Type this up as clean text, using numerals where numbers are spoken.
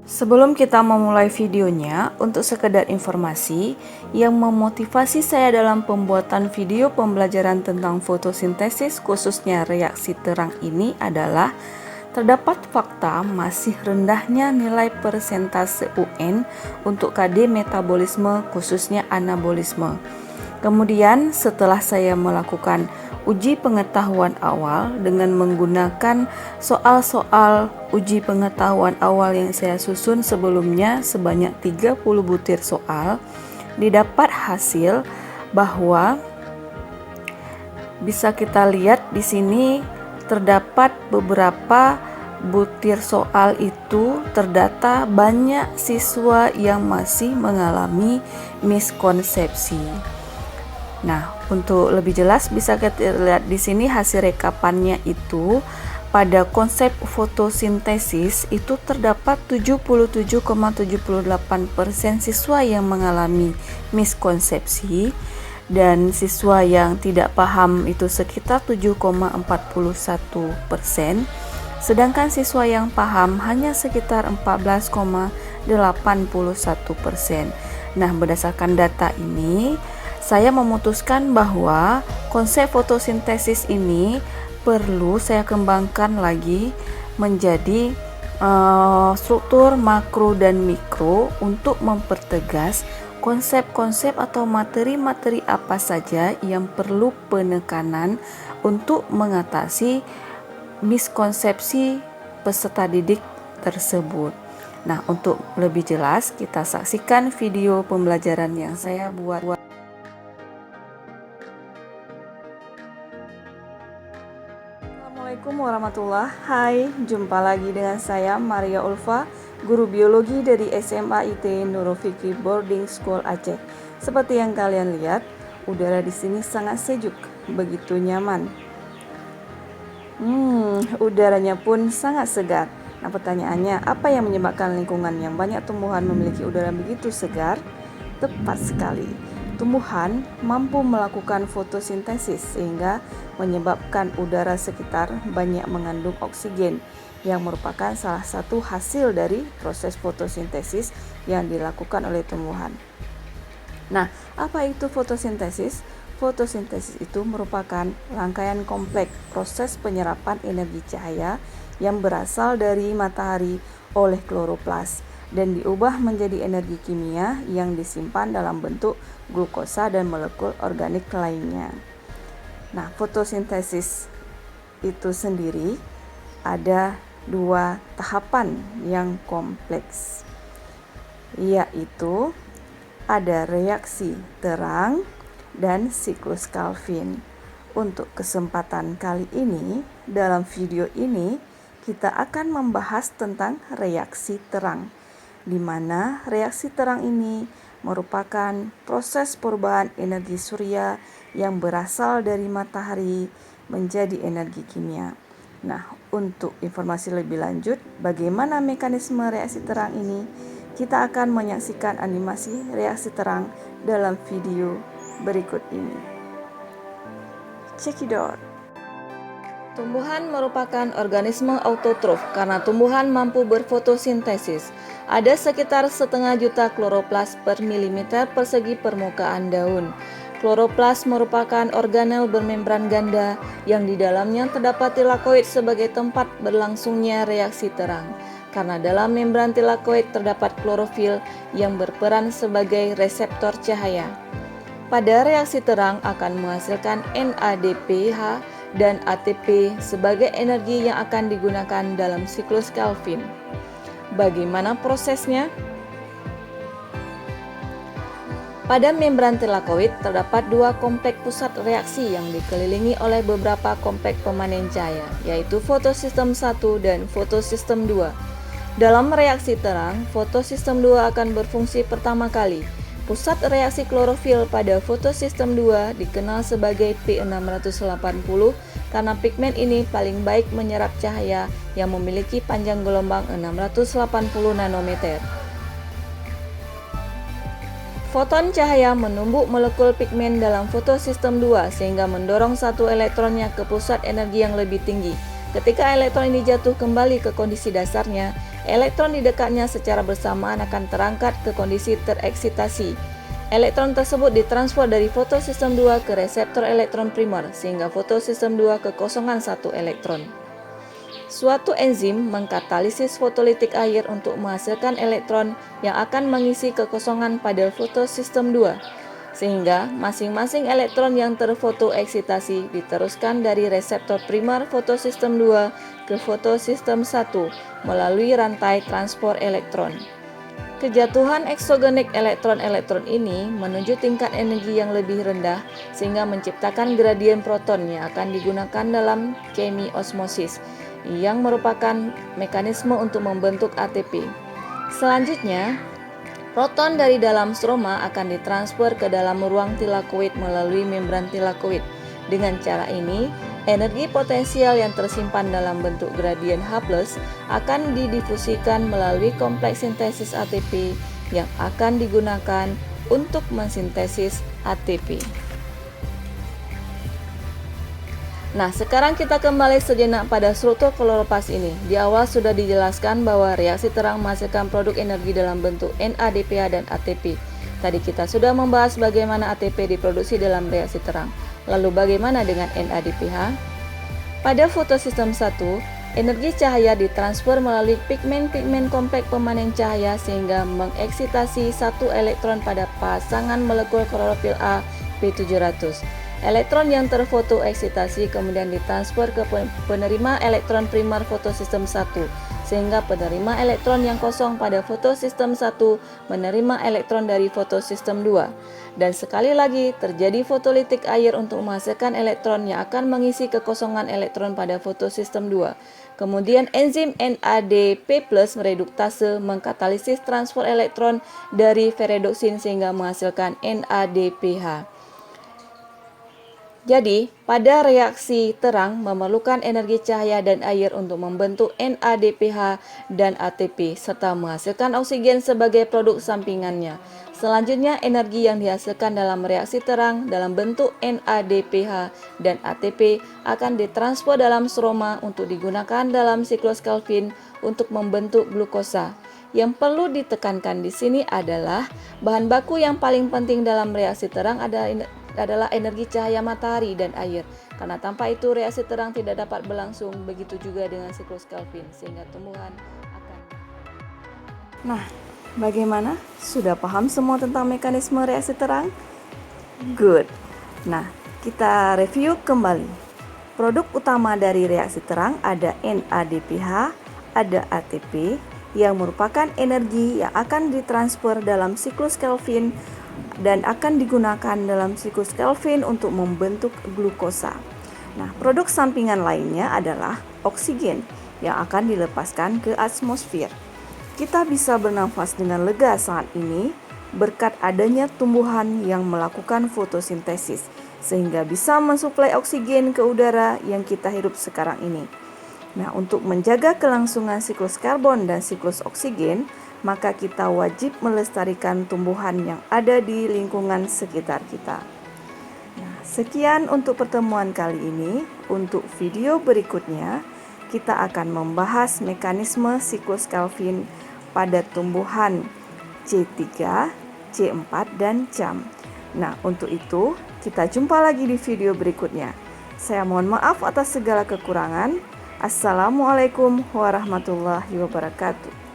Sebelum kita memulai videonya, untuk sekedar informasi yang memotivasi saya dalam pembuatan video pembelajaran tentang fotosintesis khususnya reaksi terang ini adalah terdapat fakta masih rendahnya nilai persentase UN untuk KD metabolisme khususnya anabolisme. Kemudian setelah saya melakukan uji pengetahuan awal dengan menggunakan soal-soal uji pengetahuan awal yang saya susun sebelumnya sebanyak 30 butir soal, didapat hasil bahwa bisa kita lihat di sini terdapat beberapa butir soal itu terdata banyak siswa yang masih mengalami miskonsepsi. Nah, untuk lebih jelas bisa kita lihat di sini hasil rekapannya itu pada konsep fotosintesis itu terdapat 77,78% siswa yang mengalami miskonsepsi dan siswa yang tidak paham itu sekitar 7,41%, sedangkan siswa yang paham hanya sekitar 14,81%. Nah, berdasarkan data ini saya memutuskan bahwa konsep fotosintesis ini perlu saya kembangkan lagi menjadi struktur makro dan mikro untuk mempertegas konsep-konsep atau materi-materi apa saja yang perlu penekanan untuk mengatasi miskonsepsi peserta didik tersebut. Nah, untuk lebih jelas kita saksikan video pembelajaran yang saya buat. Assalamualaikum warahmatullahi wabarakatuh. Hai, jumpa lagi dengan saya Maria Ulfa, guru biologi dari SMA IT Nurul Fikri Boarding School Aceh. Seperti yang kalian lihat, udara di sini sangat sejuk, begitu nyaman. Udaranya pun sangat segar. Nah, pertanyaannya, apa yang menyebabkan lingkungan yang banyak tumbuhan memiliki udara begitu segar? Tepat sekali. Tumbuhan mampu melakukan fotosintesis sehingga menyebabkan udara sekitar banyak mengandung oksigen yang merupakan salah satu hasil dari proses fotosintesis yang dilakukan oleh tumbuhan. Nah, apa itu fotosintesis? Fotosintesis itu merupakan rangkaian kompleks proses penyerapan energi cahaya yang berasal dari matahari oleh kloroplas dan diubah menjadi energi kimia yang disimpan dalam bentuk glukosa dan molekul organik lainnya. Nah, fotosintesis itu sendiri ada dua tahapan yang kompleks, yaitu ada reaksi terang dan siklus Calvin. Untuk kesempatan kali ini, dalam video ini kita akan membahas tentang reaksi terang, di mana reaksi terang ini merupakan proses perubahan energi surya yang berasal dari matahari menjadi energi kimia. Nah, untuk informasi lebih lanjut bagaimana mekanisme reaksi terang ini, kita akan menyaksikan animasi reaksi terang dalam video berikut ini. Check it out. Tumbuhan merupakan organisme autotrof karena tumbuhan mampu berfotosintesis. Ada sekitar 0,5 juta kloroplas per milimeter persegi permukaan daun. Kloroplas merupakan organel bermembran ganda yang di dalamnya terdapat tilakoid sebagai tempat berlangsungnya reaksi terang. Karena dalam membran tilakoid terdapat klorofil yang berperan sebagai reseptor cahaya. Pada reaksi terang akan menghasilkan NADPH dan ATP sebagai energi yang akan digunakan dalam siklus Calvin. Bagaimana prosesnya? Pada membran tilakoid terdapat dua kompleks pusat reaksi yang dikelilingi oleh beberapa kompleks pemanen cahaya, yaitu fotosistem 1 dan fotosistem 2. Dalam reaksi terang, fotosistem 2 akan berfungsi pertama kali. Pusat reaksi klorofil pada fotosistem 2 dikenal sebagai P680 karena pigmen ini paling baik menyerap cahaya yang memiliki panjang gelombang 680 nanometer. Foton cahaya menumbuk molekul pigmen dalam fotosistem 2 sehingga mendorong satu elektronnya ke pusat energi yang lebih tinggi. Ketika elektron ini jatuh kembali ke kondisi dasarnya, elektron di dekatnya secara bersamaan akan terangkat ke kondisi tereksitasi. Elektron tersebut ditransfer dari fotosistem 2 ke reseptor elektron primer, sehingga fotosistem 2 kekosongan 1 elektron. Suatu enzim mengkatalisis fotolitik air untuk menghasilkan elektron yang akan mengisi kekosongan pada fotosistem 2, sehingga masing-masing elektron yang terfotoeksitasi diteruskan dari reseptor primer fotosistem 2 ke fotosistem 1 melalui rantai transport elektron. Kejatuhan eksogenik elektron-elektron ini menuju tingkat energi yang lebih rendah sehingga menciptakan gradien proton yang akan digunakan dalam chemiosmosis, yang merupakan mekanisme untuk membentuk ATP. Selanjutnya, proton dari dalam stroma akan ditransfer ke dalam ruang tilakoid melalui membran tilakoid. Dengan cara ini, energi potensial yang tersimpan dalam bentuk gradien H+ akan didifusikan melalui kompleks sintesis ATP yang akan digunakan untuk mensintesis ATP. Nah, sekarang kita kembali sejenak pada struktur fluorophase ini. Di awal sudah dijelaskan bahwa reaksi terang menghasilkan produk energi dalam bentuk NADPH dan ATP. Tadi kita sudah membahas bagaimana ATP diproduksi dalam reaksi terang. Lalu bagaimana dengan NADPH? Pada fotosistem 1, energi cahaya ditransfer melalui pigmen-pigmen kompleks pemanen cahaya sehingga mengeksitasi satu elektron pada pasangan molekul klorofil A P700. Elektron yang terfotoeksitasi kemudian ditransfer ke penerima elektron primer fotosistem 1, sehingga penerima elektron yang kosong pada fotosistem 1 menerima elektron dari fotosistem 2. Dan sekali lagi terjadi fotolitik air untuk menghasilkan elektron yang akan mengisi kekosongan elektron pada fotosistem 2. Kemudian enzim NADP+ mereduktase mengkatalisis transfer elektron dari ferredoksin sehingga menghasilkan NADPH. Jadi, pada reaksi terang memerlukan energi cahaya dan air untuk membentuk NADPH dan ATP serta menghasilkan oksigen sebagai produk sampingannya. Selanjutnya, energi yang dihasilkan dalam reaksi terang dalam bentuk NADPH dan ATP akan ditransfer dalam stroma untuk digunakan dalam siklus Calvin untuk membentuk glukosa. Yang perlu ditekankan di sini adalah bahan baku yang paling penting dalam reaksi terang adalah energi cahaya matahari dan air. Karena tanpa itu reaksi terang tidak dapat berlangsung, begitu juga dengan siklus Calvin, sehingga tumbuhan akan... Nah, bagaimana? Sudah paham semua tentang mekanisme reaksi terang? Good. Nah, kita review kembali. Produk utama dari reaksi terang ada NADPH, ada ATP, yang merupakan energi yang akan ditransfer dalam siklus Calvin dan akan digunakan dalam siklus Calvin untuk membentuk glukosa. Nah, produk sampingan lainnya adalah oksigen yang akan dilepaskan ke atmosfer. Kita bisa bernafas dengan lega saat ini berkat adanya tumbuhan yang melakukan fotosintesis sehingga bisa mensuplai oksigen ke udara yang kita hirup sekarang ini. Nah, untuk menjaga kelangsungan siklus karbon dan siklus oksigen, maka kita wajib melestarikan tumbuhan yang ada di lingkungan sekitar kita. Nah, sekian untuk pertemuan kali ini. Untuk video berikutnya, kita akan membahas mekanisme siklus Calvin pada tumbuhan C3, C4, dan cam. Nah, untuk itu, kita jumpa lagi di video berikutnya. Saya mohon maaf atas segala kekurangan. Assalamualaikum warahmatullahi wabarakatuh.